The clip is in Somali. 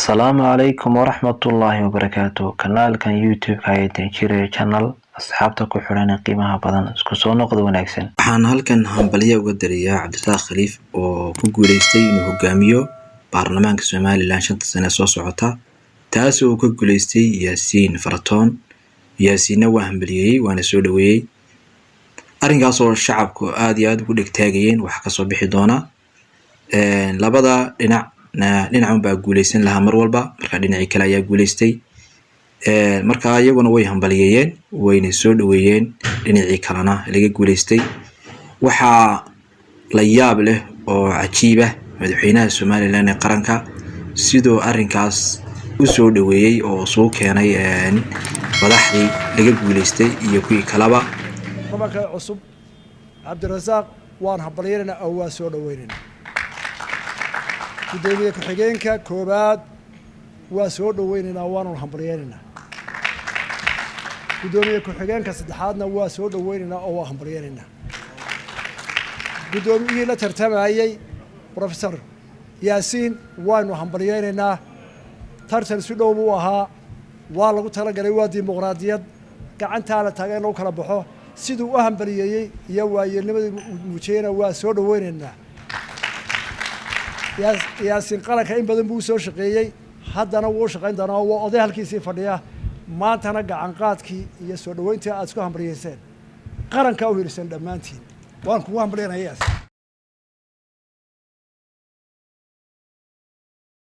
السلام عليكم ورحمة الله وبركاته. كنال كان يوتيوب هاي تنشير channel أصحابتك وحرنا قيمها بدن اسكسو نقد ونكسن. waxaan halkan hambaliyo uga dariyaa Cabdirasaaq Khaliif oo ku guuleystay inuu hogaamiyo baarlamaanka Soomaaliland 5 sano soo socota taas oo ku guuleystay Yaasiin Faratoon. Yaasiin waa hambaliyay waana soo dhaweeyay arrinkaas oo shacabku aad iyo aad ugu dhigtaagayeen wax ka soo bixi doona labada dhinac baa guuleysan lahaa mar walba marka dhinacii kale ayaa guuleystay marka ayaguna way hambaliyeen wayna soo dhaweeyeen dhinacii kalena laga guuleystay waxa la yaab leh oo cajiib ah madaxweynaha Soomaaliland ee qaranka sidoo arrinkaas u soo dhaweeyay oo soo keenay madaxdii laga guuleystay iyo kuwii kalaba marka cusub Cabdirasaaq waan hambaliyeenna oo waa soo dhaweynayna gudoomiye ku-xigeenka koobaad waa soo dhaweynayna waanu hambaliyeenna gudoomiye ku-xigeenka saddexaadna waa soo dhaweynayna oo waa hambaliyeenna gudoomiyihii la tartamayay professor Yaasiin waanu hambaliyeenna tartan si dhow buu ahaa waa lagu talagalay waa dimuqraadiyad gacanta la taagay loo kala baxo sidoo u hambaliyay iyo waayeelnimadii muujiyayna waa soo dhaweynayna Yaasiin qaranka in badan buu soo shaqeeyay haddana wuu shaqayn doonaa waa oday halkiisii fadhiya maantana gacan qaadkii iyo soo dhaweyntii aad isku hambaliyeyseen qaranka u hirsan dhamaantiin waan ku hambaliyanayaa